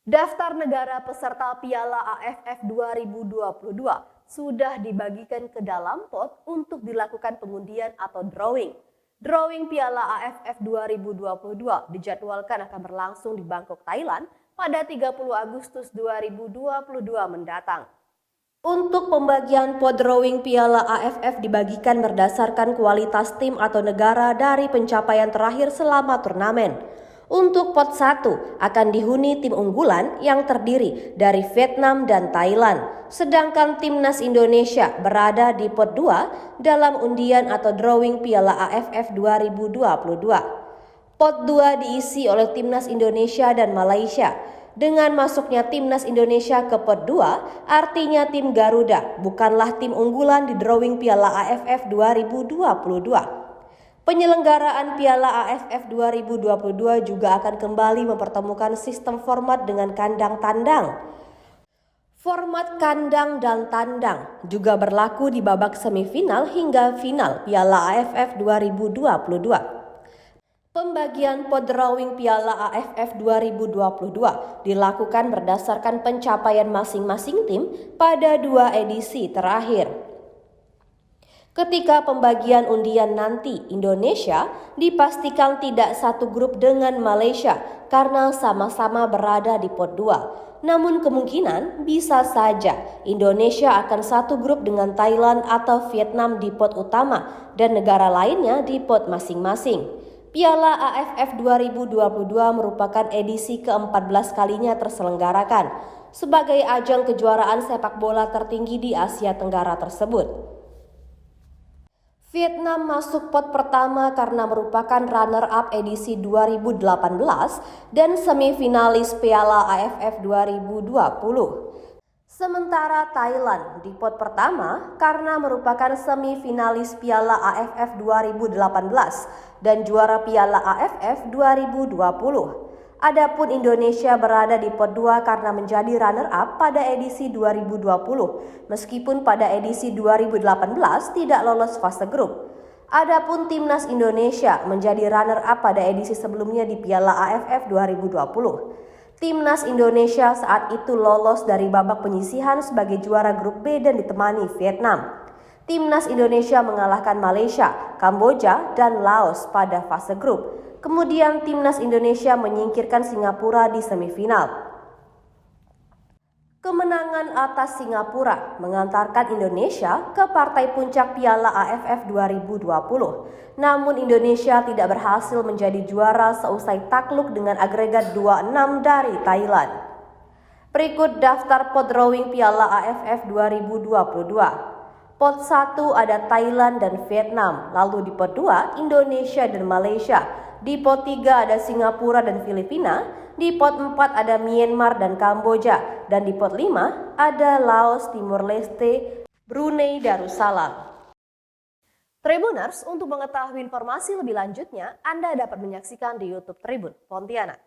Daftar negara peserta Piala AFF 2022 sudah dibagikan ke dalam pot untuk dilakukan pengundian atau drawing. Drawing Piala AFF 2022 dijadwalkan akan berlangsung di Bangkok, Thailand pada 30 Agustus 2022 mendatang. Untuk pembagian pot drawing Piala AFF dibagikan berdasarkan kualitas tim atau negara dari pencapaian terakhir selama turnamen. Untuk pot 1 akan dihuni tim unggulan yang terdiri dari Vietnam dan Thailand, sedangkan timnas Indonesia berada di pot 2 dalam undian atau drawing Piala AFF 2022. Pot 2 diisi oleh timnas Indonesia dan Malaysia. Dengan masuknya timnas Indonesia ke pot 2, artinya tim Garuda bukanlah tim unggulan di drawing Piala AFF 2022. Penyelenggaraan Piala AFF 2022 juga akan kembali mempertemukan sistem format dengan kandang tandang. Format kandang dan tandang juga berlaku di babak semifinal hingga final Piala AFF 2022. Pembagian pot drawing Piala AFF 2022 dilakukan berdasarkan pencapaian masing-masing tim pada 2 edisi terakhir. Ketika pembagian undian nanti, Indonesia dipastikan tidak satu grup dengan Malaysia karena sama-sama berada di pot 2. Namun kemungkinan bisa saja Indonesia akan satu grup dengan Thailand atau Vietnam di pot utama dan negara lainnya di pot masing-masing. Piala AFF 2022 merupakan edisi ke-14 kalinya terselenggarakan sebagai ajang kejuaraan sepak bola tertinggi di Asia Tenggara tersebut. Vietnam masuk pot pertama karena merupakan runner-up edisi 2018 dan semifinalis Piala AFF 2020. Sementara Thailand di pot pertama karena merupakan semifinalis Piala AFF 2018 dan juara Piala AFF 2020. Adapun Indonesia berada di pot 2 karena menjadi runner-up pada edisi 2020, meskipun pada edisi 2018 tidak lolos fase grup. Adapun timnas Indonesia menjadi runner-up pada edisi sebelumnya di Piala AFF 2020. Timnas Indonesia saat itu lolos dari babak penyisihan sebagai juara grup B dan ditemani Vietnam. Timnas Indonesia mengalahkan Malaysia, Kamboja, dan Laos pada fase grup. Kemudian timnas Indonesia menyingkirkan Singapura di semifinal. Kemenangan atas Singapura mengantarkan Indonesia ke partai puncak Piala AFF 2020. Namun Indonesia tidak berhasil menjadi juara seusai takluk dengan agregat 2-6 dari Thailand. Berikut daftar pot drawing Piala AFF 2022. Pot 1 ada Thailand dan Vietnam, lalu di pot 2 Indonesia dan Malaysia. Di pot 3 ada Singapura dan Filipina, di pot 4 ada Myanmar dan Kamboja, dan di pot 5 ada Laos, Timor Leste, Brunei Darussalam. Tribuners, untuk mengetahui informasi lebih lanjutnya, Anda dapat menyaksikan di YouTube Tribun Pontianak.